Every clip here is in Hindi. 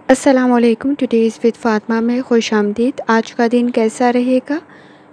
अस्सलामुअलैकुम। टुडेज़ विद फ़ातिमा में खुशामदीद। आज का दिन कैसा रहेगा?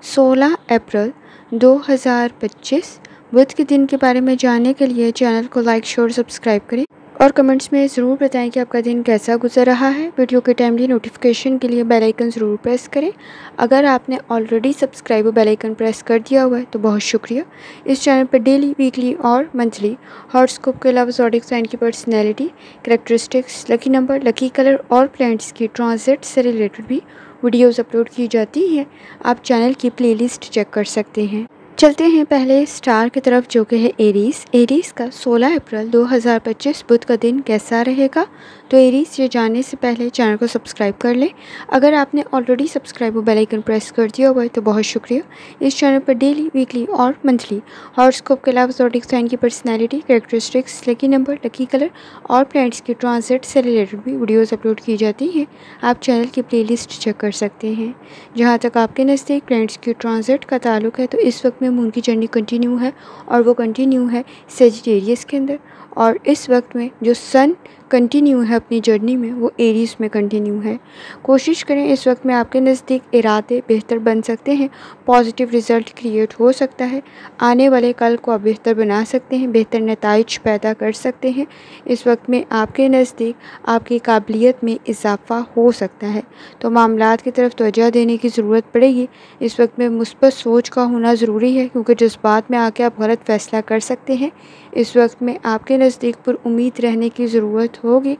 16 अप्रैल 2025 बुध के दिन के बारे में जानने के लिए चैनल को लाइक शेयर सब्सक्राइब करें और कमेंट्स में ज़रूर बताएं कि आपका दिन कैसा गुजर रहा है। वीडियो के टाइमली नोटिफिकेशन के लिए बेल आइकन ज़रूर प्रेस करें। अगर आपने already subscribe bell icon press कर दिया हुआ है तो बहुत शुक्रिया। इस चैनल पर डेली, वीकली और मंथली हॉरोस्कोप के अलावा ज़ोडिएक साइन की personality, characteristics, lucky number, lucky colour और प्लैनेट्स की ट्रांजिट से रिलेटेड भी वीडियोज़ अपलोड की जाती हैं। आप चैनल की प्लेलिस्ट चेक कर सकते हैं। चलते हैं पहले स्टार की तरफ, जो कि है एरीज़ का 16 अप्रैल 2025 बुध का दिन कैसा रहेगा। तो एरीज़ ये जानने से पहले चैनल को सब्सक्राइब कर लें। अगर आपने ऑलरेडी सब्सक्राइब और बेल आइकन प्रेस कर दिया हुआ है तो बहुत शुक्रिया। इस चैनल पर डेली, वीकली और मंथली हॉरोस्कोप के अलावा ज़ोडिएक साइन की personality, characteristics, lucky number, lucky colour और प्लैनेट्स की ट्रांजिट से रिलेटेड भी वीडियोज़ अपलोड की जाती हैं। आप चैनल की प्लेलिस्ट चेक कर सकते हैं। जहाँ तक आपके नज़दीक प्लैनेट्स की ट्रांजिट का ताल्लुक है तो इस वक्त में मून की जर्नी कंटिन्यू है और वो कंटिन्यू है सेजिटेरियस के अंदर, और इस वक्त में जो सन कंटिन्यू है अपनी जर्नी में वो एरीज़ में कंटिन्यू है। कोशिश करें, इस वक्त में आपके नज़दीक इरादे बेहतर बन सकते हैं, पॉजिटिव रिज़ल्ट क्रिएट हो सकता है, आने वाले कल को आप बेहतर बना सकते हैं, बेहतर नताइज पैदा कर सकते हैं। इस वक्त में आपके नज़दीक आपकी काबिलियत में इजाफ़ा हो सकता है, तो मामलात की तरफ तवज्जो देने की ज़रूरत पड़ेगी। इस वक्त में मुस्बत सोच का होना ज़रूरी है, क्योंकि जज्बात में आके आप गलत फ़ैसला कर सकते हैं। इस वक्त में आपके नज़दीक पर उम्मीद रहने की ज़रूरत होगी।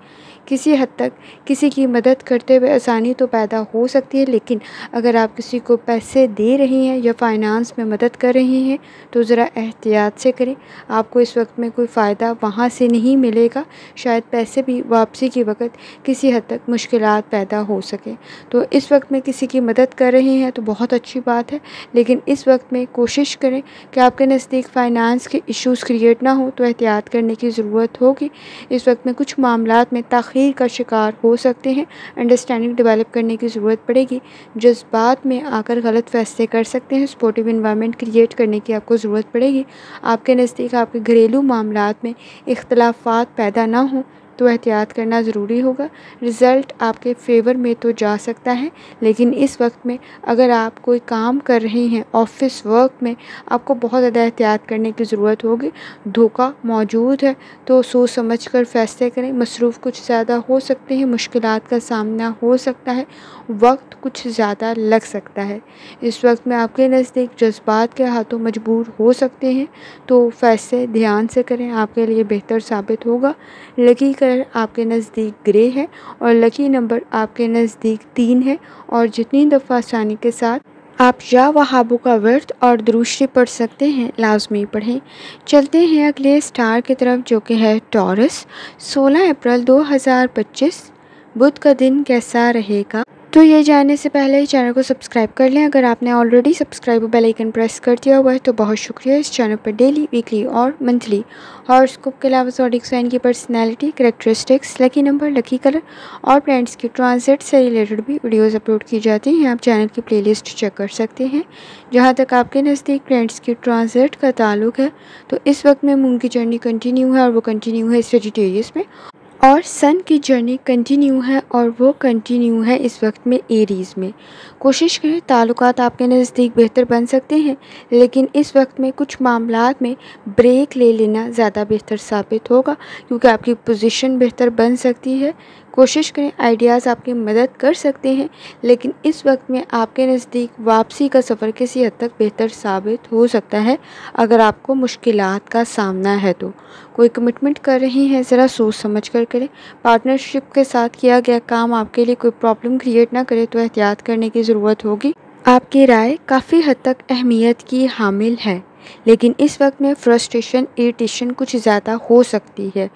किसी हद तक किसी की मदद करते हुए आसानी तो पैदा हो सकती है, लेकिन अगर आप किसी को पैसे दे रही हैं या फाइनेंस में मदद कर रही हैं तो ज़रा एहतियात से करें। आपको इस वक्त में कोई फ़ायदा वहाँ से नहीं मिलेगा। शायद पैसे भी वापसी के वक्त किसी हद तक मुश्किलात पैदा हो सके। तो इस वक्त में किसी की मदद कर रही हैं तो बहुत अच्छी बात है, लेकिन इस वक्त में कोशिश करें कि आपके नज़दीक फ़ाइनेंस के इश्यूज़ क्रिएट ना हो, तो एहतियात करने की ज़रूरत होगी। इस वक्त में कुछ मामलात में ताख़ीर का शिकार हो सकते हैं। अंडरस्टैंडिंग डेवलप करने की ज़रूरत पड़ेगी। जज्बात में आकर गलत फ़ैसले कर सकते हैं। सपोर्टिव एनवायरनमेंट क्रिएट करने की आपको ज़रूरत पड़ेगी। आपके नज़दीक आपके घरेलू मामलात में इख्तलाफात पैदा ना हों तो एहतियात करना ज़रूरी होगा। रिज़ल्ट आपके फेवर में तो जा सकता है, लेकिन इस वक्त में अगर आप कोई काम कर रही हैं ऑफिस वर्क में, आपको बहुत ज़्यादा एहतियात करने की ज़रूरत होगी। धोखा मौजूद है, तो सोच समझ कर फ़ैसले करें। मसरूफ़ कुछ ज़्यादा हो सकते हैं, मुश्किलात का सामना हो सकता है, वक्त कुछ ज़्यादा लग सकता है। इस वक्त में आपके नज़दीक जज्बात के हाथों मजबूर हो सकते हैं, तो फ़ैसले ध्यान से करें, आपके लिए बेहतर साबित होगा। लकी कलर आपके नज़दीक ग्रे है और लकी नंबर आपके नज़दीक 3 है। और जितनी दफ़ा आसानी के साथ आप या वहाबों का वर्त और दुरूद पढ़ सकते हैं, लाजमी पढ़ें। चलते हैं अगले स्टार की तरफ, जो कि है टॉरस। 16 अप्रैल 2025 बुध का दिन कैसा रहेगा। तो ये जानने से पहले चैनल को सब्सक्राइब कर लें। अगर आपने already subscribe bell icon press कर दिया हुआ है तो बहुत शुक्रिया। इस चैनल पर डेली, वीकली और मंथली हॉरोस्कोप के अलावा ज़ोडिएक साइन की personality, characteristics, lucky number, lucky colour और प्लैनेट्स की ट्रांजिट से रिलेटेड भी वीडियोज़ अपलोड की जाती हैं। आप चैनल की प्लेलिस्ट चेक कर सकते हैं। जहाँ तक आपके नज़दीक प्लैनेट्स की ट्रांजिट का ताल्लुक है तो इस वक्त में मून की जर्नी कंटिन्यू है और वो कंटिन्यू है सेजिटेरियस में, और सन की जर्नी कंटिन्यू है और वो कंटिन्यू है इस वक्त में एरीज़ में। कोशिश करें, ताल्लुकात आपके नज़दीक बेहतर बन सकते हैं, लेकिन इस वक्त में कुछ मामलात में ब्रेक ले लेना ज़्यादा बेहतर साबित होगा, क्योंकि आपकी पोजीशन बेहतर बन सकती है। कोशिश करें, आइडियाज़ आपकी मदद कर सकते हैं, लेकिन इस वक्त में आपके नज़दीक वापसी का सफ़र किसी हद तक बेहतर साबित हो सकता है। अगर आपको मुश्किलात का सामना है तो कोई कमिटमेंट कर रही हैं, ज़रा सोच समझ कर करें। पार्टनरशिप के साथ किया गया काम आपके लिए कोई प्रॉब्लम क्रिएट ना करे तो एहतियात करने की ज़रूरत होगी। आपकी राय काफ़ी हद तक अहमियत की हामिल है, लेकिन इस वक्त में फ्रस्ट्रेशन, इरिटेशन कुछ ज़्यादा हो सकती है।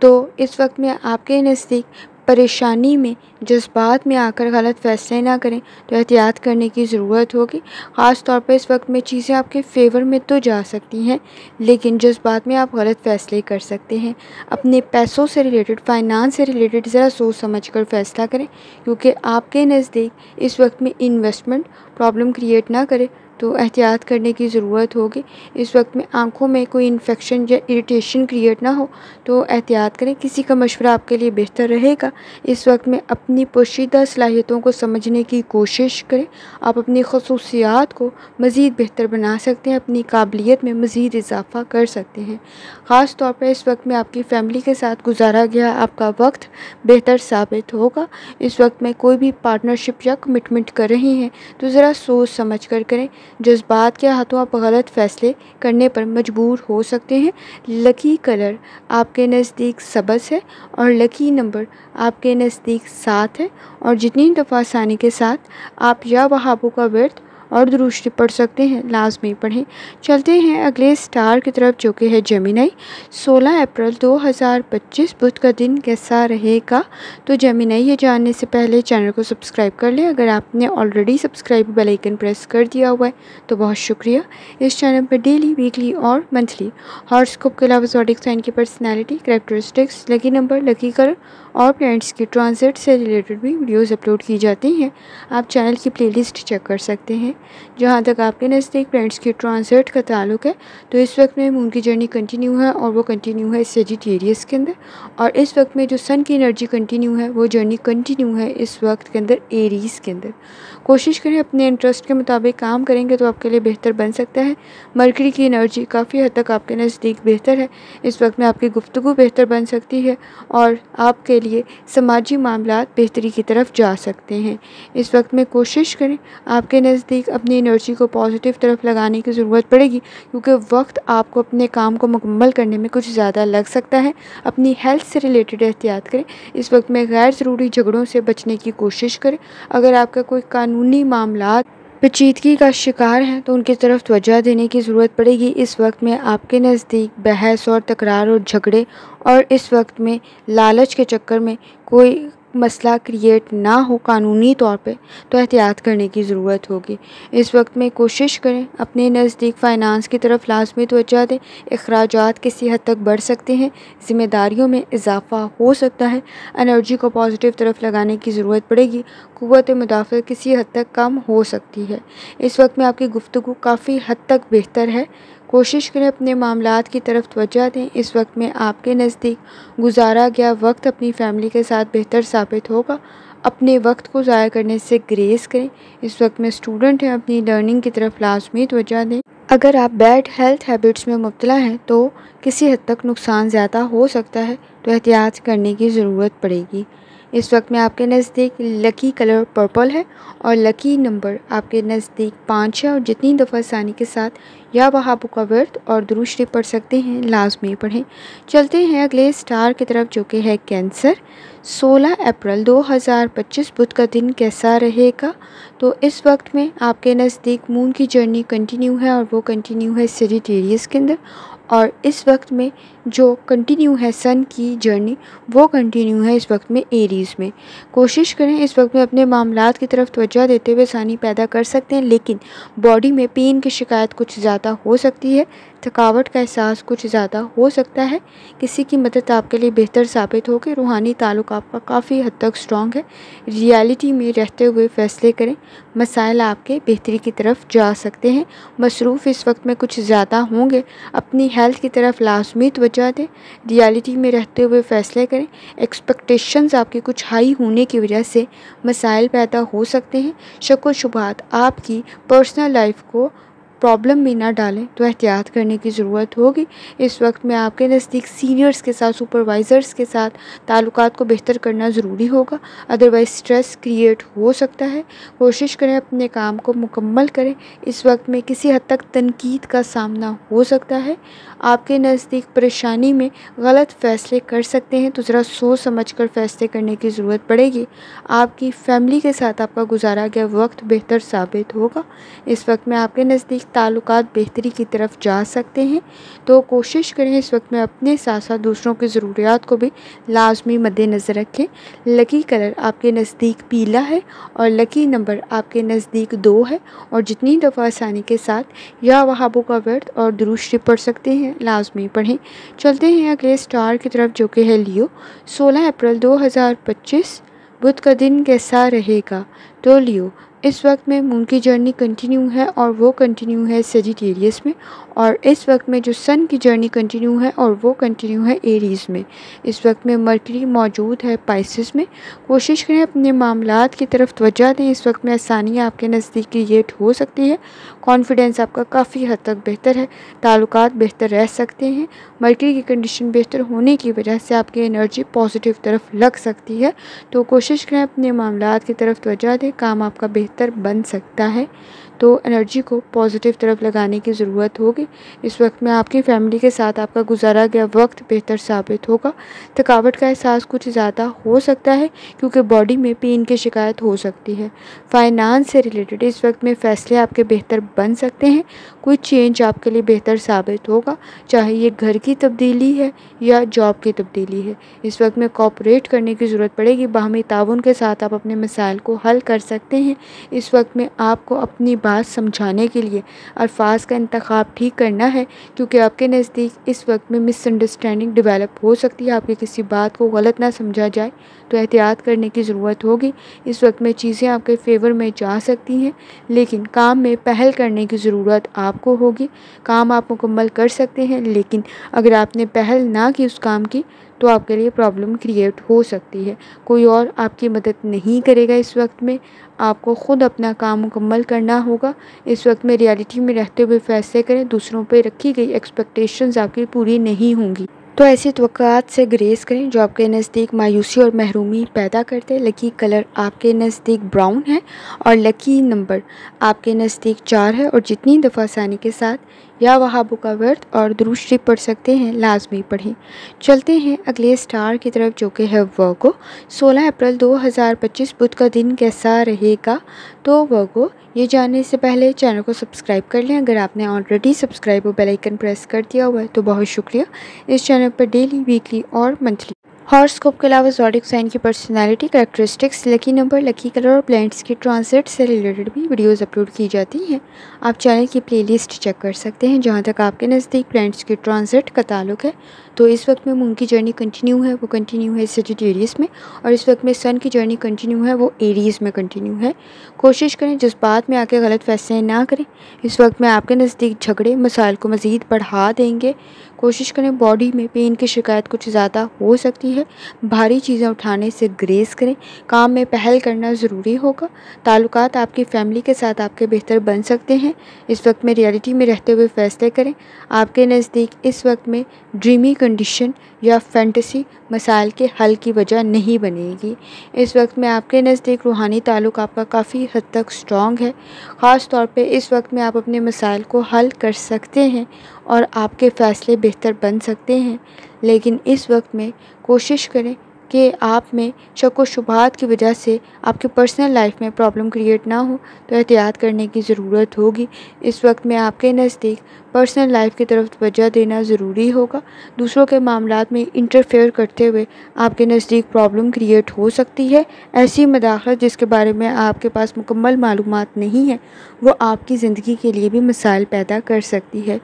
तो इस वक्त में आपके नज़दीक परेशानी में, जज्बात में आकर गलत फ़ैसले ना करें तो एहतियात करने की ज़रूरत होगी। ख़ास तौर पे इस वक्त में चीज़ें आपके फेवर में तो जा सकती हैं, लेकिन जज्बात में आप गलत फ़ैसले कर सकते हैं। अपने पैसों से रिलेटेड, फाइनेंस से रिलेटेड ज़रा सोच समझ कर फ़ैसला करें, क्योंकि आपके नज़दीक इस वक्त में इन्वेस्टमेंट प्रॉब्लम क्रिएट ना करे तो एहतियात करने की ज़रूरत होगी। इस वक्त में आँखों में कोई इन्फेक्शन या इरिटेशन क्रिएट ना हो तो एहतियात करें। किसी का मशवरा आपके लिए बेहतर रहेगा। इस वक्त में अपनी पोशीदा सलाहियतों को समझने की कोशिश करें। आप अपनी खसूसियात को मज़ीद बेहतर बना सकते हैं, अपनी काबिलियत में मज़ीद इजाफ़ा कर सकते हैं। ख़ास तौर पर इस वक्त में आपकी फ़ैमिली के साथ गुजारा गया आपका वक्त बेहतर साबित होगा। इस वक्त में कोई भी पार्टनरशिप या कमिटमेंट कर रहे हैं तो ज़रा सोच समझ कर करें। जज्बात के हाथों आप गलत फ़ैसले करने पर मजबूर हो सकते हैं। लकी कलर आपके नज़दीक सब्ज़ है और लकी नंबर आपके नज़दीक 7 है। और जितनी दफ़ा आसानी के साथ आप या वहाबों का वर्द और दुरूद शरीफ पढ़ सकते हैं, लाजमी पढ़ें। चलते हैं अगले स्टार की तरफ जो कि है जेमिनी। 16 अप्रैल 2025 बुध का दिन कैसा रहेगा? तो जेमिनी ये जानने से पहले चैनल को सब्सक्राइब कर लें। अगर आपने already subscribe bell icon press कर दिया हुआ है तो बहुत शुक्रिया। इस चैनल पर डेली, वीकली और मंथली हॉरोस्कोप के अलावा ज़ोडिएक साइन की personality, characteristics, lucky number, lucky colour और प्लैनेट्स की ट्रांजिट से रिलेटेड भी वीडियोज़ अपलोड की जाती हैं। आप चैनल की प्लेलिस्ट चेक कर सकते हैं। जहाँ तक आपके नज़दीक प्लैनेट्स की ट्रांजिट का ताल्लुक है तो इस वक्त में मून की जर्नी कंटिन्यू है और वो कंटिन्यू है सेजिटेरियस के अंदर। और इस वक्त में जो सन की एनर्जी कंटिन्यू है वो जर्नी कंटिन्यू है इस वक्त के अंदर एरीज़ के अंदर। कोशिश करें अपने इंटरेस्ट के मुताबिक काम करेंगे तो आपके लिए बेहतर बन सकता है। मरकरी की एनर्जी काफ़ी हद तक आपके नज़दीक बेहतर है। इस वक्त में आपकी गुफ्तगू बेहतर बन सकती है और आपके लिए समाजी मामलात बेहतरी की तरफ जा सकते हैं। इस वक्त में कोशिश करें आपके नज़दीक अपनी एनर्जी को पॉजिटिव तरफ लगाने की ज़रूरत पड़ेगी क्योंकि वक्त आपको अपने काम को मुकम्मल करने में कुछ ज़्यादा लग सकता है। अपनी हेल्थ से रिलेटेड एहतियात करें। इस वक्त में गैर ज़रूरी झगड़ों से बचने की कोशिश करें। अगर आपका कोई कानूनी मामला पेचीदगी का शिकार हैं तो उनकी तरफ तवज्जो देने की ज़रूरत पड़ेगी। इस वक्त में आपके नज़दीक बहस और तकरार और झगड़े और इस वक्त में लालच के चक्कर में कोई मसला क्रिएट ना हो कानूनी तौर पे तो एहतियात करने की ज़रूरत होगी। इस वक्त में कोशिश करें अपने नज़दीक फ़ाइनांस की तरफ लाजमी तवज्जो दें। अखराजात किसी हद तक बढ़ सकते हैं, ज़िम्मेदारियों में इजाफ़ा हो सकता है। एनर्जी को पॉजिटिव तरफ लगाने की ज़रूरत पड़ेगी। क़ुव्वत मुदाफ़अत किसी हद तक कम हो सकती है। इस वक्त में आपकी गुफ्तगू काफ़ी हद तक बेहतर है। कोशिश करें अपने मामलात की तरफ तवज्जो दें। इस वक्त में आपके नज़दीक गुजारा गया वक्त अपनी फ़ैमिली के साथ बेहतर साबित होगा। अपने वक्त को ज़ाया करने से ग्रेस करें। इस वक्त में स्टूडेंट हैं, अपनी लर्निंग की तरफ लाजमी तवज्जो दें। अगर आप बैड हेल्थ हैबिट्स में मुब्तला हैं तो किसी हद तक नुकसान ज़्यादा हो सकता है तो एहतियात करने की ज़रूरत पड़ेगी। इस वक्त में आपके नज़दीक लकी कलर पर्पल है और लकी नंबर आपके नज़दीक 5 है। और जितनी दफ़ा आसानी के साथ या वहाबों का वर्द और दुरूद शरीफ पढ़ सकते हैं, लाजमी पढ़ें। चलते हैं अगले स्टार की तरफ जो कि है कैंसर। 16 अप्रैल 2025 बुध का दिन कैसा रहेगा? तो इस वक्त में आपके नज़दीक मून की जर्नी कंटिन्यू है और वो कंटिन्यू है सेजिटेरियस के अंदर। और इस वक्त में जो कंटिन्यू है सन की जर्नी वो कंटिन्यू है इस वक्त में एरीज़ में। कोशिश करें इस वक्त में अपने मामलात की तरफ तवज्जो देते हुए आसानी पैदा कर सकते हैं, लेकिन बॉडी में पेन की शिकायत कुछ ज़्यादा हो सकती है। थकावट का एहसास कुछ ज़्यादा हो सकता है। किसी की मदद आपके लिए बेहतर साबित होगी। रूहानी ताल्लुक़ आपका काफ़ी हद तक स्ट्रॉन्ग है। रियलिटी में रहते हुए फ़ैसले करें। मसाइल आपके बेहतरी की तरफ जा सकते हैं। मसरूफ़ इस वक्त में कुछ ज़्यादा होंगे। अपनी हेल्थ की तरफ लाजमी तवज्जो दें। रियलिटी में रहते हुए फ़ैसले करें। एक्सपेक्टेशंस आपकी कुछ हाई होने की वजह से मसाइल पैदा हो सकते हैं। शक व शुबहात आपकी पर्सनल लाइफ को प्रॉब्लम में ना डालें तो एहतियात करने की ज़रूरत होगी। इस वक्त में आपके नज़दीक सीनियर्स के साथ, सुपरवाइज़र्स के साथ ताल्लुकात को बेहतर करना ज़रूरी होगा, अदरवाइज़ स्ट्रेस क्रिएट हो सकता है। कोशिश करें अपने काम को मुकम्मल करें। इस वक्त में किसी हद तक तनकीद का सामना हो सकता है। आपके नज़दीक परेशानी में गलत फ़ैसले कर सकते हैं तो ज़रा सोच समझ कर फ़ैसले करने की ज़रूरत पड़ेगी। आपकी फ़ैमिली के साथ आपका गुजारा गया वक्त बेहतर साबित होगा। इस वक्त में आपके नज़दीक ताल्लुकात बेहतरी की तरफ जा सकते हैं तो कोशिश करें इस वक्त में अपने साथ साथ दूसरों की ज़रूरियात को भी लाजमी मद्देनज़र रखें। लकी कलर आपके नज़दीक पीला है और लकी नंबर आपके नज़दीक 2 है। और जितनी दफ़ा आसानी के साथ या वहाबों का वर्द और दुरूद शरीफ पढ़ सकते हैं, लाजमी पढ़ें। चलते हैं अगले स्टार की तरफ जो कि है लियो। 16 अप्रैल 2025 बुध का दिन कैसा रहेगा? तो लियो इस वक्त में मून की जर्नी कंटिन्यू है और वो कंटिन्यू है सेजिटेरियस में, और इस वक्त में जो सन की जर्नी कंटिन्यू है और वो कंटिन्यू है एरीज़ में। इस वक्त में मरकरी मौजूद है पाइसेस में। कोशिश करें अपने मामलात की तरफ तवज्जो दें। इस वक्त में आसानियाँ आपके नज़दीक क्रिएट हो सकती है। कॉन्फिडेंस आपका काफ़ी हद तक बेहतर है। ताल्लुकात बेहतर रह सकते हैं। मरकरी की कंडीशन बेहतर होने की वजह से आपकी एनर्जी पॉजिटिव तरफ लग सकती है। तो कोशिश करें अपने मामलात की तरफ तवज्जो दें। काम आपका बेहतर बन सकता है, तो एनर्जी को पॉजिटिव तरफ लगाने की ज़रूरत होगी। इस वक्त में आपकी फैमिली के साथ आपका गुजारा गया वक्त बेहतर साबित होगा। थकावट का एहसास कुछ ज़्यादा हो सकता है क्योंकि बॉडी में पेन की शिकायत हो सकती है। फाइनेंस से रिलेटेड इस वक्त में फ़ैसले आपके बेहतर बन सकते हैं। कोई चेंज आपके लिए बेहतर साबित होगा, चाहे ये घर की तब्दीली है या जॉब की तब्दीली है। इस वक्त में कोऑपरेट करने की ज़रूरत पड़ेगी। बाहमी ताउन के साथ आप अपने मसाइल को हल कर सकते हैं। इस वक्त में आपको अपनी बात समझाने के लिए अल्फाज का इंतखाब ठीक करना है, क्योंकि आपके नज़दीक इस वक्त में मिसअंडरस्टैंडिंग डेवलप हो सकती है। आपकी किसी बात को गलत ना समझा जाए, तो एहतियात करने की ज़रूरत होगी। इस वक्त में चीज़ें आपके फेवर में जा सकती हैं, लेकिन काम में पहल करने की ज़रूरत आपको होगी। काम आप मुकम्मल कर सकते हैं, लेकिन अगर आपने पहल ना की उस काम की, तो आपके लिए प्रॉब्लम क्रिएट हो सकती है। कोई और आपकी मदद नहीं करेगा। इस वक्त में आपको ख़ुद अपना काम मुकम्मल करना होगा। इस वक्त में रियलिटी में रहते हुए फ़ैसले करें। दूसरों पे रखी गई एक्सपेक्टेशंस आपकी पूरी नहीं होंगी, तो ऐसी तवक्कात से ग्रेस करें जो आपके नज़दीक मायूसी और महरूमी पैदा करते हैं। लकी कलर आपके नज़दीक ब्राउन है और लकी नंबर आपके नज़दीक 4 है। और जितनी दफ़ा आसानी के साथ या वहाबों का वर्त और दुरूद शरीफ पढ़ सकते हैं, लाजमी पढ़ें। चलते हैं अगले स्टार की तरफ जो कि है वर्गो। 16 अप्रैल 2025 बुध का दिन कैसा रहेगा? तो वर्गो, ये जानने से पहले चैनल को सब्सक्राइब कर लें। अगर आपने ऑलरेडी सब्सक्राइब और बेल आइकन प्रेस कर दिया हुआ है तो बहुत शुक्रिया। इस चैनल पर डेली, वीकली और मंथली हॉरोस्कोप के अलावा ज़ोडिएक साइन की personality, characteristics, lucky number, lucky colour और प्लैनेट्स की ट्रांजिट से रिलेटेड भी वीडियोस अपलोड की जाती हैं। आप चैनल की प्लेलिस्ट चेक कर सकते हैं। जहां तक आपके नज़दीक प्लैनेट्स की ट्रांजिट का ताल्लुक है, तो इस वक्त में मून की जर्नी कंटिन्यू है, वो कंटिन्यू है सेजिटेरियस में। और इस वक्त में सन की जर्नी कंटिन्यू है, वो एरीज़ में कंटिन्यू है। कोशिश करें जज्बात में आके गलत फैसले ना करें। इस वक्त में आपके नज़दीक झगड़े मसाइल को मज़ीद बढ़ा देंगे। कोशिश करें बॉडी में पेन की शिकायत कुछ ज़्यादा हो सकती है। भारी चीज़ें उठाने से ग्रेस करें। काम में पहल करना ज़रूरी होगा। ताल्लुकात आपकी फैमिली के साथ आपके बेहतर बन सकते हैं। इस वक्त में रियलिटी में रहते हुए फ़ैसले करें। आपके नज़दीक इस वक्त में ड्रीमी कंडीशन या फैंटेसी मसाइल के हल की वजह नहीं बनेगी। इस वक्त में आपके नज़दीक रूहानी ताल्लुक आपका काफ़ी हद तक स्ट्रॉन्ग है। ख़ास तौर पे इस वक्त में आप अपने मसाइल को हल कर सकते हैं और आपके फ़ैसले बेहतर बन सकते हैं। लेकिन इस वक्त में कोशिश करें कि आप में शक व शुबहात की वजह से आपके पर्सनल लाइफ में प्रॉब्लम क्रिएट ना हो, तो एहतियात करने की ज़रूरत होगी। इस वक्त में आपके नज़दीक पर्सनल लाइफ की तरफ तवज्जो देना ज़रूरी होगा। दूसरों के मामलात में इंटरफेयर करते हुए आपके नज़दीक प्रॉब्लम क्रिएट हो सकती है। ऐसी मदाखलत जिसके बारे में आपके पास मुकम्मल मालूमात नहीं है, वो आपकी ज़िंदगी के लिए भी मसाइल पैदा कर सकती है।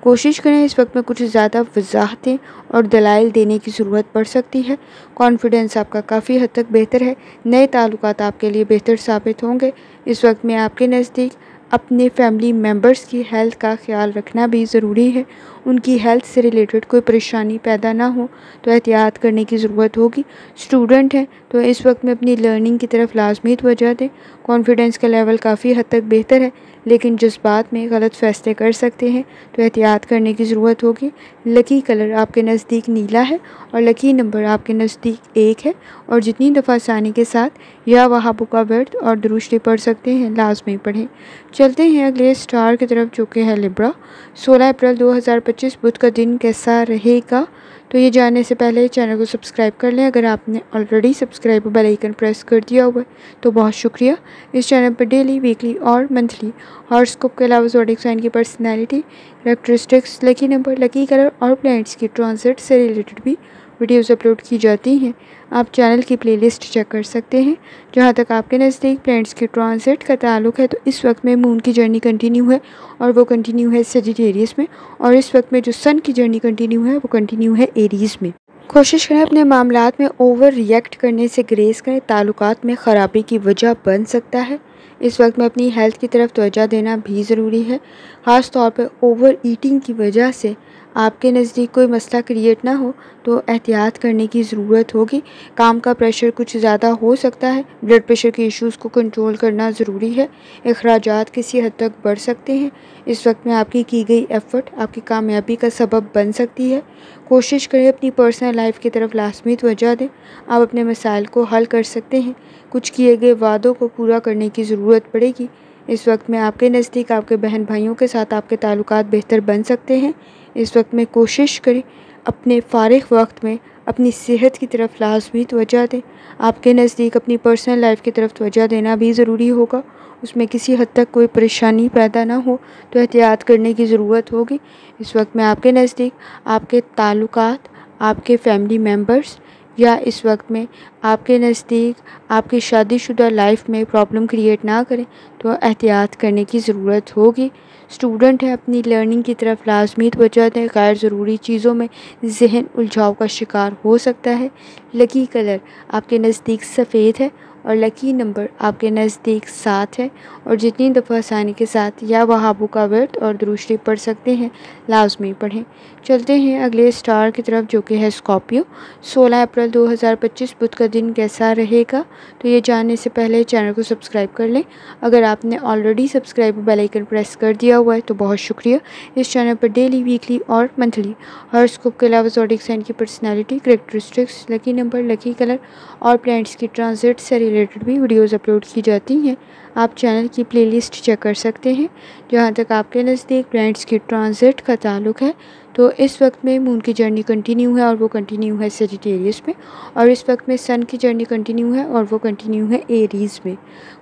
कोशिश करें इस वक्त में कुछ ज़्यादा वजाहतें और दलाइल देने की ज़रूरत पड़ सकती है। कॉन्फिडेंस आपका काफ़ी हद तक बेहतर है। नए ताल्लुकात आपके लिए बेहतर साबित होंगे। इस वक्त में आपके नज़दीक अपने फैमिली मेम्बर्स की हेल्थ का ख्याल रखना भी ज़रूरी है। उनकी हेल्थ से रिलेटेड कोई परेशानी पैदा ना हो, तो एहतियात करने की ज़रूरत होगी। स्टूडेंट हैं तो इस वक्त में अपनी लर्निंग की तरफ लाजमी तवज्जो दें। कॉन्फिडेंस का लेवल काफ़ी हद तक बेहतर है, लेकिन जज्बात में गलत फ़ैसले कर सकते हैं, तो एहतियात करने की ज़रूरत होगी। लकी कलर आपके नज़दीक नीला है और लकी नंबर आपके नज़दीक 1 है। और जितनी दफ़ा आसानी के साथ या वहाबों का वर्त और दुरूद शरीफ पढ़ सकते हैं, लाजमी पढ़ें। चलते हैं अगले स्टार की तरफ जो कि है लिब्रा। 16 अप्रैल 2025 बुध का दिन कैसा रहेगा? तो ये जानने से पहले चैनल को सब्सक्राइब कर लें। अगर आपने ऑलरेडी सब्सक्राइब और बेल आइकन प्रेस कर दिया हुआ है तो बहुत शुक्रिया। इस चैनल पर डेली, वीकली और मंथली हॉरोस्कोप के अलावा ज़ोडिएक साइन की personality, characteristics, lucky number, lucky colour और प्लैनेट्स की ट्रांजिट से रिलेटेड भी वीडियोज़ अपलोड की जाती हैं। आप चैनल की प्लेलिस्ट चेक कर सकते हैं। जहां तक आपके नज़दीक प्लैनेट्स की ट्रांजिट का ताल्लुक है, तो इस वक्त में मून की जर्नी कंटिन्यू है और वो कंटिन्यू है सेजिटेरियस में। और इस वक्त में जो सन की जर्नी कंटिन्यू है, वो कंटिन्यू है एरीज़ में। कोशिश करें अपने मामलात में ओवर रिएक्ट करने से ग्रेस करें, ताल्लुकात में ख़राबी की वजह बन सकता है। इस वक्त में अपनी हेल्थ की तरफ तवज्जो देना भी ज़रूरी है। ख़ास तौर पर ओवर ईटिंग की वजह से आपके नज़दीक कोई मसला क्रिएट ना हो तो एहतियात करने की ज़रूरत होगी। काम का प्रेशर कुछ ज़्यादा हो सकता है। ब्लड प्रेशर के इश्यूज़ को कंट्रोल करना ज़रूरी है। अखराजात किसी हद तक बढ़ सकते हैं। इस वक्त में आपकी की गई एफ़र्ट आपकी कामयाबी का सबब बन सकती है। कोशिश करें अपनी पर्सनल लाइफ की तरफ लाजमी तवज्जो दें। आप अपने मसाइल को हल कर सकते हैं। कुछ किए गए वादों को पूरा करने की ज़रूरत पड़ेगी। इस वक्त में आपके नज़दीक आपके बहन भाइयों के साथ आपके ताल्लुकात बेहतर बन सकते हैं। इस वक्त में कोशिश करें अपने फ़ारिग वक्त में अपनी सेहत की तरफ लाजमी तवज्जो दें। आपके नज़दीक अपनी पर्सनल लाइफ की तरफ तवज्जो देना भी ज़रूरी होगा। उसमें किसी हद तक कोई परेशानी पैदा ना हो तो एहतियात करने की ज़रूरत होगी। इस वक्त में आपके नज़दीक आपके ताल्लुकात, आपके फैमिली मेम्बर्स या इस वक्त में आपके नज़दीक आपकी शादीशुदा लाइफ में प्रॉब्लम क्रिएट ना करें तो एहतियात करने की ज़रूरत होगी। स्टूडेंट है, अपनी लर्निंग की तरफ लाजमी तवज्जो दें। गैर ज़रूरी चीज़ों में जहन उलझाव का शिकार हो सकता है। लकी कलर आपके नज़दीक सफ़ेद है और लकी नंबर आपके नज़दीक 7 है। और जितनी दफ़ा आसानी के साथ या वहाबू का वर्त और दुरूद शरीफ पढ़ सकते हैं लाजमी पढ़ें। चलते हैं अगले स्टार की तरफ जो कि है स्कॉर्पियो। 16 अप्रैल 2025 बुध का दिन कैसा रहेगा, तो ये जानने से पहले चैनल को सब्सक्राइब कर लें। अगर आपने already subscribe bell icon press कर दिया हुआ है तो बहुत शुक्रिया। इस चैनल पर डेली, वीकली और मंथली हॉरोस्कोप के अलावा ज़ोडिएक साइन की personality, characteristics, lucky number, lucky colour और प्लैनेट्स की ट्रांजिट से रिलेटेड भी वीडियोज़ अपलोड की जाती हैं। आप चैनल की प्लेलिस्ट चेक कर सकते हैं। जहाँ तक आपके नज़दीक प्लैनेट्स की ट्रांजिट का ताल्लुक़ है तो इस वक्त में मून की जर्नी कंटिन्यू है और वो कंटिन्यू है सेजिटेरियस में। और इस वक्त में सन की जर्नी कंटिन्यू है और वो कंटिन्यू है एरीज़ में।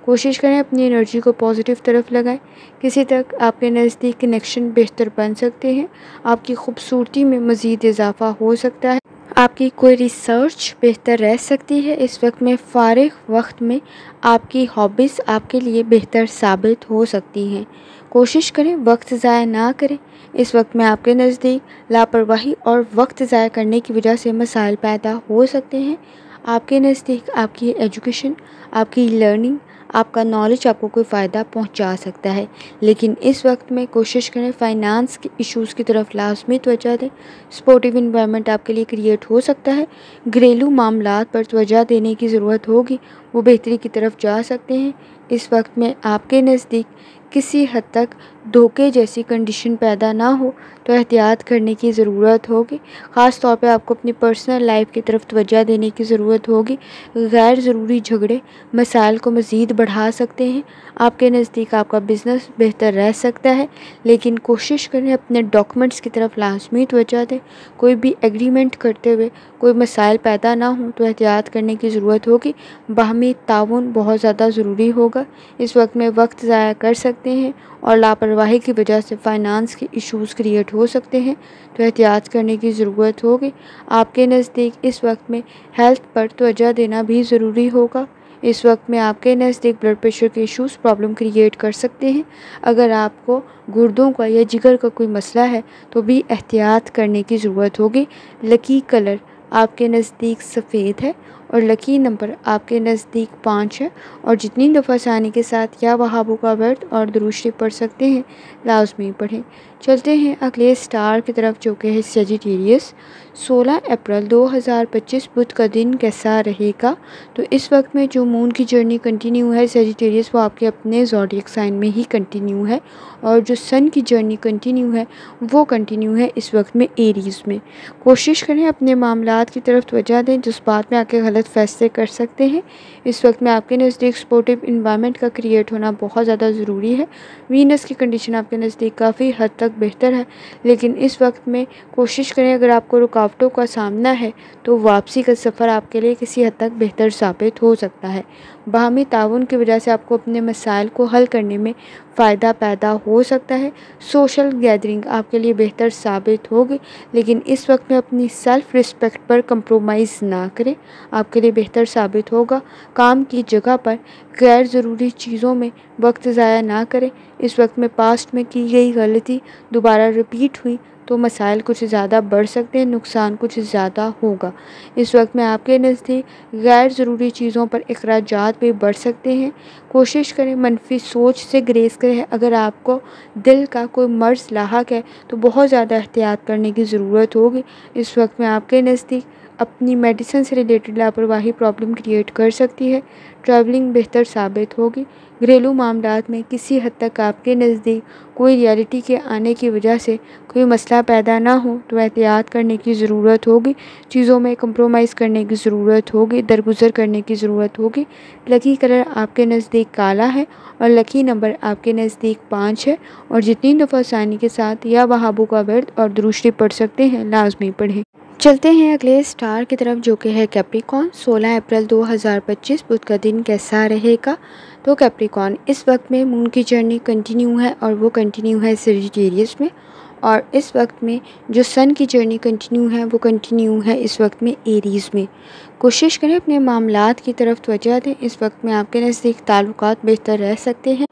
कोशिश करें अपनी एनर्जी को पॉजिटिव तरफ लगाएं। किसी तक आपके नज़दीक कनेक्शन बेहतर बन सकते हैं। आपकी खूबसूरती में मज़ीद इजाफा हो सकता है। आपकी कोई रिसर्च बेहतर रह सकती है। इस वक्त में फ़ारिग वक्त में आपकी हॉबीज़ आपके लिए बेहतर साबित हो सकती हैं। कोशिश करें वक्त ज़ाया ना करें। इस वक्त में आपके नज़दीक लापरवाही और वक्त ज़ाया करने की वजह से मसाइल पैदा हो सकते हैं। आपके नज़दीक आपकी एजुकेशन, आपकी लर्निंग, आपका नॉलेज आपको कोई फ़ायदा पहुंचा सकता है। लेकिन इस वक्त में कोशिश करें फाइनेंस के इश्यूज़ की तरफ लाजमी तवज्जो दें। सपोर्टिव इन्वायरमेंट आपके लिए क्रिएट हो सकता है। घरेलू मामलात पर तवज्जो देने की ज़रूरत होगी, वो बेहतरी की तरफ जा सकते हैं। इस वक्त में आपके नज़दीक किसी हद तक धोखे जैसी कंडीशन पैदा ना हो तो एहतियात करने की ज़रूरत होगी। ख़ास तौर पे आपको अपनी पर्सनल लाइफ की तरफ तवज्जो देने की ज़रूरत होगी। गैर ज़रूरी झगड़े मसाइल को मज़ीद बढ़ा सकते हैं। आपके नज़दीक आपका बिज़नेस बेहतर रह सकता है, लेकिन कोशिश करें अपने डॉक्यूमेंट्स की तरफ लाजमी तवज्जो दें। कोई भी एग्रीमेंट करते हुए कोई मसाइल पैदा ना हो तो एहतियात करने की ज़रूरत होगी। बाहमी ताउन बहुत ज़्यादा ज़रूरी होगा। इस वक्त में वक्त ज़ाया कर सकते हैं और लापरवाही की वजह से फाइनेंस के इश्यूज़ क्रिएट हो सकते हैं तो एहतियात करने की ज़रूरत होगी। आपके नज़दीक इस वक्त में हेल्थ पर तवज्जो देना भी ज़रूरी होगा। इस वक्त में आपके नज़दीक ब्लड प्रेशर के इश्यूज़ प्रॉब्लम क्रिएट कर सकते हैं। अगर आपको गुर्दों का या जिगर का कोई मसला है तो भी एहतियात करने की ज़रूरत होगी। लकी कलर आपके नज़दीक सफ़ेद है और लकी नंबर आपके नज़दीक 5 है। और जितनी दफ़ा आसानी के साथ या वहाबू का वर्त और दुरूद शरीफ पढ़ सकते हैं लाजमी पढ़ें। चलते हैं अगले स्टार की तरफ जो कि है सेजिटेरियस। 16 अप्रैल 2025 बुध का दिन कैसा रहेगा, तो इस वक्त में जो मून की जर्नी कंटिन्यू है सेजिटेरियस वो आपके अपने ज़ोडिएक साइन में ही कंटिन्यू है। और जो सन की जर्नी कंटिन्यू है वो कंटिन्यू है इस वक्त में एरीज़ में। कोशिश करें अपने मामलात की तरफ तवज्जो दें, जज्बात में आके गलत फैसले कर सकते हैं। इस वक्त में आपके नज़दीक सपोर्टिव इन्वायरमेंट का क्रिएट होना बहुत ज़्यादा ज़रूरी है। वीनस की कंडीशन आपके नज़दीक काफ़ी हद तक बेहतर है, लेकिन इस वक्त में कोशिश करें अगर आपको रुकावटों का सामना है तो वापसी का सफ़र आपके लिए किसी हद तक बेहतर साबित हो सकता है। बाहमी ताउन की वजह से आपको अपने मसाइल को हल करने में फ़ायदा पैदा हो सकता है। सोशल गैदरिंग आपके लिए बेहतर साबित होगी, लेकिन इस वक्त में अपनी सेल्फ़ रिस्पेक्ट पर कंप्रोमाइज़ ना करें, आपके लिए बेहतर साबित होगा। काम की जगह पर गैर ज़रूरी चीज़ों में वक्त ज़ाया ना करें। इस वक्त में पास्ट में की गई गलती दोबारा रिपीट हुई तो मसाइल कुछ ज़्यादा बढ़ सकते हैं, नुकसान कुछ ज़्यादा होगा। इस वक्त में आपके नज़दीक गैर ज़रूरी चीज़ों पर अखराजात भी बढ़ सकते हैं। कोशिश करें मनफी सोच से ग्रेस करें। अगर आपको दिल का कोई मर्ज़ लाहक है तो बहुत ज़्यादा एहतियात करने की ज़रूरत होगी। इस वक्त में आपके नज़दीक अपनी मेडिसिन से रिलेटेड लापरवाही प्रॉब्लम क्रिएट कर सकती है। ट्रैवलिंग बेहतर साबित होगी। घरेलू मामलात में किसी हद तक आपके नज़दीक कोई रियलिटी के आने की वजह से कोई मसला पैदा ना हो तो एहतियात करने की ज़रूरत होगी। चीज़ों में कंप्रोमाइज़ करने की ज़रूरत होगी, दरगुजर करने की ज़रूरत होगी। लकी कलर आपके नज़दीक काला है और लकी नंबर आपके नज़दीक 5 है। और जितनी दफ़ा आसानी के साथ या वहाबू का वर्द और दुरूशरी पढ़ सकते हैं लाजमी पढ़ें। चलते हैं अगले स्टार की तरफ जो कि है कैप्रिकॉर्न। 16 अप्रैल 2025 बुध का दिन कैसा रहेगा? तो कैप्रिकॉर्न, इस वक्त में मून की जर्नी कंटिन्यू है और वो कंटिन्यू है सजिटेरियस में। और इस वक्त में जो सन की जर्नी कंटिन्यू है वो कंटिन्यू है इस वक्त में एरीज़ में। कोशिश करें अपने मामलात की तरफ तवज्जो दें। इस वक्त में आपके नज़दीक ताल्लुकात बेहतर रह सकते हैं,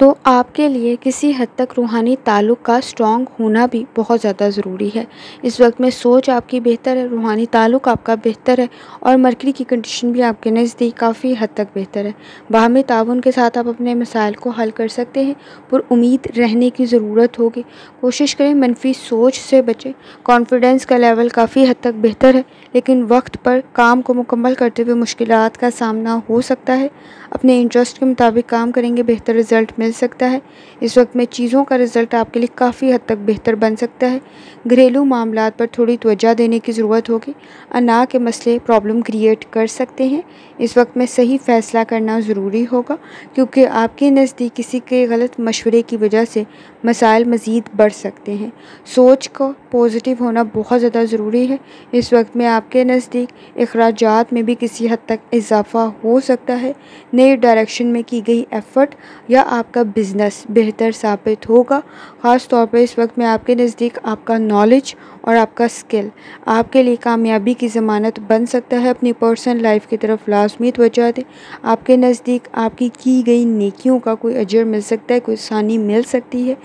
तो आपके लिए किसी हद तक रूहानी ताल्लुक़ का स्ट्रॉन्ग होना भी बहुत ज़्यादा ज़रूरी है। इस वक्त में सोच आपकी बेहतर है, रूहानी ताल्लुक़ आपका बेहतर है और मरकरी की कंडीशन भी आपके नज़दीक काफ़ी हद तक बेहतर है। बाहमी ताउन के साथ आप अपने मसाइल को हल कर सकते हैं। पुरुम्मीद रहने की ज़रूरत होगी। कोशिश करें मनफी सोच से बचें। कॉन्फिडेंस का लेवल काफ़ी हद तक बेहतर है, लेकिन वक्त पर काम को मुकम्मल करते हुए मुश्किलात का सामना हो सकता है। अपने इंटरेस्ट के मुताबिक काम करेंगे, बेहतर रिज़ल्ट मिल सकता है। इस वक्त में चीज़ों का रिज़ल्ट आपके लिए काफ़ी हद तक बेहतर बन सकता है। घरेलू मामलात पर थोड़ी तवज्जो देने की ज़रूरत होगी। अना के मसले प्रॉब्लम क्रिएट कर सकते हैं। इस वक्त में सही फ़ैसला करना ज़रूरी होगा, क्योंकि आपके नज़दीक किसी के गलत मशवरे की वजह से मसाइल मज़ीद बढ़ सकते हैं। सोच को पॉजिटिव होना बहुत ज़्यादा ज़रूरी है। इस वक्त में आपके नज़दीक अखराजात में भी किसी हद तक इजाफ़ा हो सकता है। नई डायरेक्शन में की गई एफ़र्ट या आपका बिज़नेस बेहतर साबित होगा। ख़ास तौर पर इस वक्त में आपके नज़दीक आपका नॉलेज और आपका स्किल आपके लिए कामयाबी की ज़मानत बन सकता है। अपनी पर्सनल लाइफ की तरफ लाज़मी तवज्जो दें। आपके नज़दीक आपकी की गई नेकियों का कोई अजर मिल सकता है, कोई आसानी मिल सकती है।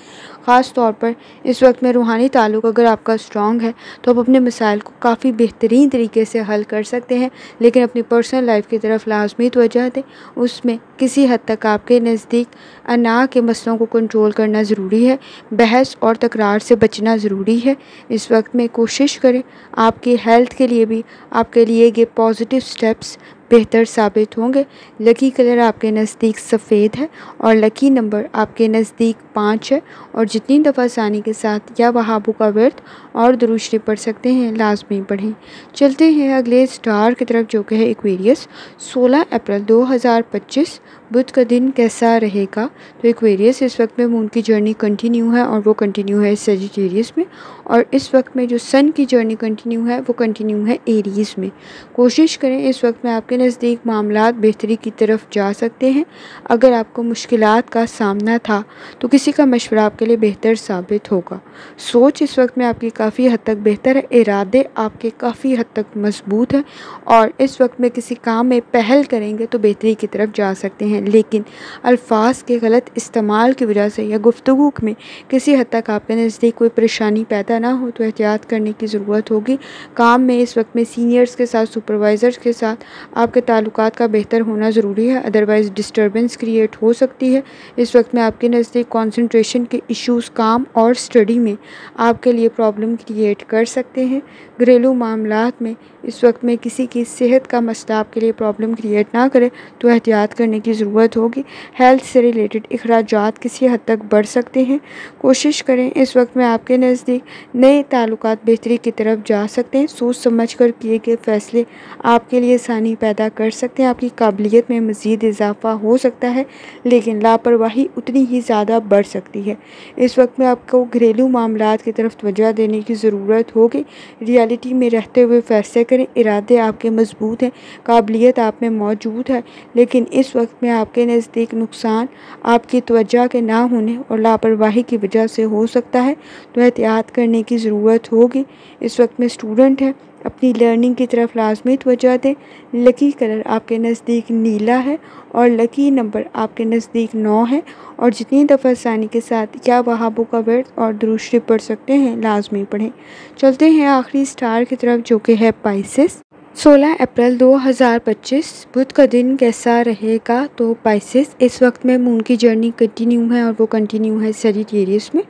ख़ास तौर पर इस वक्त में रूहानी ताल्लुक़ अगर आपका स्ट्रॉन्ग है तो आप अपने मसाइल को काफ़ी बेहतरीन तरीके से हल कर सकते हैं, लेकिन अपनी पर्सनल लाइफ की तरफ लाज़मी तवज्जो दें। उसमें किसी हद तक आपके नज़दीक अना के मसलों को कंट्रोल करना ज़रूरी है। बहस और तकरार से बचना ज़रूरी है। इस वक्त में कोशिश करें आपकी हेल्थ के लिए भी आपके लिए ये पॉजिटिव स्टेप्स बेहतर साबित होंगे। लकी कलर आपके नज़दीक सफ़ेद है और लकी नंबर आपके नज़दीक 5 है। और जितनी दफ़ा आसानी के साथ या वहाबू का वर्द और दुरूशरी पढ़ सकते हैं लाजमी पढ़ें। चलते हैं अगले स्टार की तरफ जो कि है एक्वेरियस। 16 अप्रैल 2025 बुध का दिन कैसा रहेगा? तो एक्वेरियस, इस वक्त में मून की जर्नी कंटिन्यू है और वो कंटिन्यू है सेजिटेरियस में। और इस वक्त में जो सन की जर्नी कंटिन्यू है वो कंटिन्यू है एरीज़ में। कोशिश करें इस वक्त में आपके नज़दीक मामलात बेहतरी की तरफ जा सकते हैं। अगर आपको मुश्किलात का सामना था तो किसी का मशवरा आपके लिए बेहतर साबित होगा। सोच इस वक्त में आपकी काफ़ी हद तक बेहतर है। इरादे आपके काफ़ी हद तक मजबूत हैं और इस वक्त में किसी काम में पहल करेंगे तो बेहतरी की तरफ जा सकते हैं, लेकिन अल्फाज के गलत इस्तेमाल की वजह से या गुफ्तगू में किसी हद तक आपके नज़दीक कोई परेशानी पैदा ना हो तो एहतियात करने की ज़रूरत होगी। काम में इस वक्त में सीनियर्स के साथ, सुपरवाइज़र्स के साथ आपके ताल्लुकात का बेहतर होना ज़रूरी है, अदरवाइज़ डिस्टर्बेंस क्रिएट हो सकती है। इस वक्त में आपके नज़दीक कंसंट्रेशन के इश्यूज़ काम और स्टडी में आपके लिए प्रॉब्लम क्रिएट कर सकते हैं। घरेलू मामलात में इस वक्त में किसी की सेहत का मसला आपके लिए प्रॉब्लम क्रिएट ना करे तो एहतियात करने की ज़रूरत होगी। हेल्थ से रिलेटेड अखराजात किसी हद तक बढ़ सकते हैं। कोशिश करें इस वक्त में आपके नज़दीक नए ताल्लुकात बेहतरी की तरफ जा सकते हैं। सोच समझ कर किए गए फ़ैसले आपके लिए आसानी पैदा कर सकते हैं। आपकी काबिलियत में मज़ीद इजाफ़ा हो सकता है, लेकिन लापरवाही उतनी ही ज़्यादा बढ़ सकती है। इस वक्त में आपको घरेलू मामलात की तरफ तवज्जो देने की ज़रूरत होगी। रियलिटी में रहते हुए फ़ैसले करें। इरादे आपके मजबूत हैं, काबिलियत आप में मौजूद है, लेकिन इस वक्त में आपके नज़दीक नुकसान आपकी तवज्जो के ना होने और लापरवाही की वजह से हो सकता है, तो एहतियात करने की ज़रूरत होगी। इस वक्त में स्टूडेंट है, अपनी लर्निंग की तरफ लाजमी तवज्जो दें। लकी कलर आपके नज़दीक नीला है और लकी नंबर आपके नज़दीक 9 है। और जितनी दफ़ा आसानी के साथ या वहाबों का वर्द और दुरूद शरीफ पढ़ सकते हैं, लाजमी पढ़ें। चलते हैं आखिरी स्टार की तरफ, जो कि है पाइसेस। 16 अप्रैल 2025 बुध का दिन कैसा रहेगा? तो पाइसेस, इस वक्त में मून की जर्नी कंटिन्यू है और वो कंटिन्यू है सजिटेरियस में।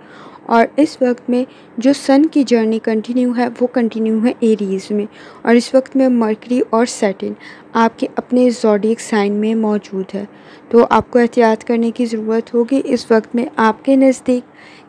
और इस वक्त में जो सन की जर्नी कंटिन्यू है वो कंटिन्यू है एरीज़ में। और इस वक्त में मरकरी और सैटर्न आपके अपने ज़ोडिएक साइन में मौजूद है, तो आपको एहतियात करने की ज़रूरत होगी। इस वक्त में आपके नज़दीक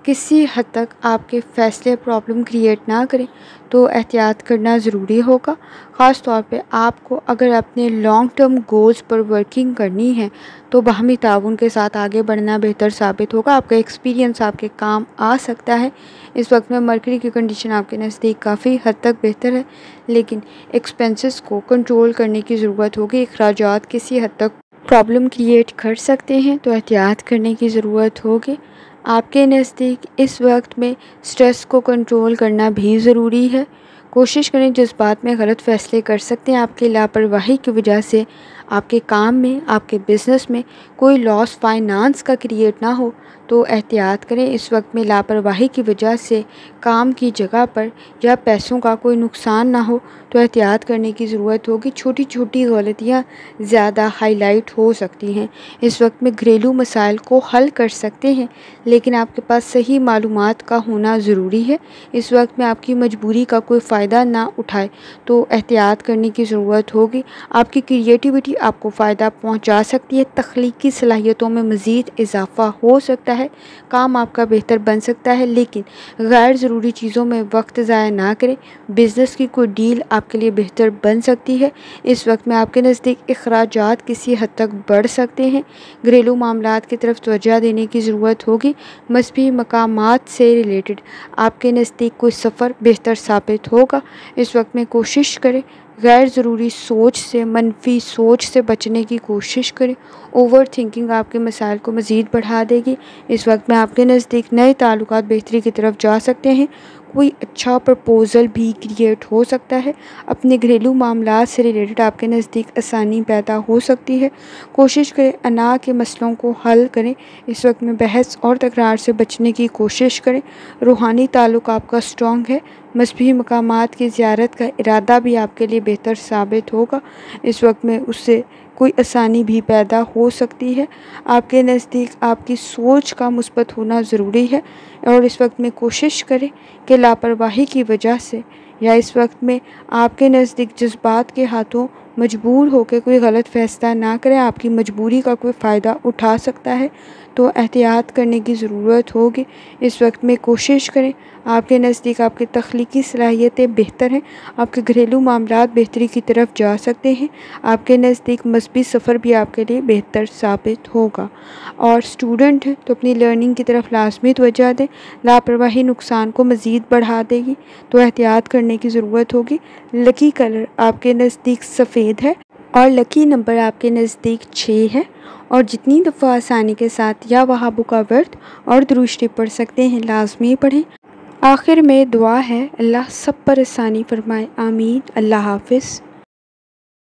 किसी हद तक आपके फ़ैसले प्रॉब्लम क्रिएट ना करें, तो एहतियात करना ज़रूरी होगा। ख़ास तौर पे आपको अगर अपने लॉन्ग टर्म गोल्स पर वर्किंग करनी है, तो बाहमी ताउन के साथ आगे बढ़ना बेहतर साबित होगा। आपका एक्सपीरियंस आपके काम आ सकता है। इस वक्त में मरकरी की कंडीशन आपके नज़दीक काफ़ी हद तक बेहतर है, लेकिन एक्सपेंसेस को कंट्रोल करने की ज़रूरत होगी। अखराजात किसी हद तक प्रॉब्लम क्रिएट कर सकते हैं, तो एहतियात करने की ज़रूरत होगी। आपके नज़दीक इस वक्त में स्ट्रेस को कंट्रोल करना भी ज़रूरी है। कोशिश करें जज्बात में गलत फ़ैसले कर सकते हैं। आपकी लापरवाही की वजह से आपके काम में, आपके बिज़नेस में कोई लॉस फाइनेंस का क्रिएट ना हो, तो एहतियात करें। इस वक्त में लापरवाही की वजह से काम की जगह पर या पैसों का कोई नुकसान ना हो, तो एहतियात करने की ज़रूरत होगी। छोटी छोटी गलतियाँ ज़्यादा हाईलाइट हो सकती हैं। इस वक्त में घरेलू मसाइल को हल कर सकते हैं, लेकिन आपके पास सही मालूमात का होना ज़रूरी है। इस वक्त में आपकी मजबूरी का कोई फ़ायदा ना उठाए, तो एहतियात करने की ज़रूरत होगी। आपकी क्रिएटिविटी आपको फ़ायदा पहुंचा सकती है। तख्लीकी सलाहियतों में मज़ीद इजाफ़ा हो सकता है। काम आपका बेहतर बन सकता है, लेकिन गैर ज़रूरी चीज़ों में वक्त ज़ाया ना करें। बिज़नेस की कोई डील आपके लिए बेहतर बन सकती है। इस वक्त में आपके नज़दीक अखराजात किसी हद तक बढ़ सकते हैं। घरेलू मामलात की तरफ तवज्जो देने की ज़रूरत होगी। मज़हबी मकामात से रिलेटेड आपके नज़दीक कोई सफ़र बेहतर साबित होगा। इस वक्त में कोशिश करें गैर ज़रूरी सोच से, मनफी सोच से बचने की कोशिश करें। ओवर थिंकिंग आपके मसाइल को मज़ीद बढ़ा देगी। इस वक्त में आपके नज़दीक नए ताल्लुकात बेहतरी की तरफ जा सकते हैं। कोई अच्छा प्रपोज़ल भी क्रिएट हो सकता है। अपने घरेलू मामलात से रिलेटेड आपके नज़दीक आसानी पैदा हो सकती है। कोशिश करें अना के मसलों को हल करें। इस वक्त में बहस और तकरार से बचने की कोशिश करें। रूहानी ताल्लुक आपका स्ट्रॉन्ग है। मज़हबी मकामात की ज़ियारत का इरादा भी आपके लिए बेहतर साबित होगा। इस वक्त में उससे कोई आसानी भी पैदा हो सकती है। आपके नज़दीक आपकी सोच का मुस्बत होना ज़रूरी है। और इस वक्त में कोशिश करें कि लापरवाही की वजह से या इस वक्त में आपके नज़दीक जज्बात के हाथों मजबूर होकर कोई गलत फ़ैसला ना करें। आपकी मजबूरी का कोई फ़ायदा उठा सकता है, तो एहतियात करने की ज़रूरत होगी। इस वक्त में कोशिश करें। आपके नज़दीक आपकी तख्लीकी सलाहियतें बेहतर हैं। आपके घरेलू मामलात बेहतरी की तरफ जा सकते हैं। आपके नज़दीक मज़हबी सफ़र भी आपके लिए बेहतर साबित होगा। और स्टूडेंट हैं तो अपनी लर्निंग की तरफ लाजमी तवज्जो दें। लापरवाही नुकसान को मज़ीद बढ़ा देगी, तो एहतियात करने की ज़रूरत होगी। लकी कलर आपके नज़दीक सफ़ेद है और लकी नंबर आपके नज़दीक 6 है। और जितनी दफ़ा आसानी के साथ या वहाबों का वर्द और दुरूद शरीफ पढ़ सकते हैं, लाजमी पढ़ें। आखिर में दुआ है, अल्लाह सब पर आसानी फरमाए। आमीन। अल्लाह हाफ़िज़।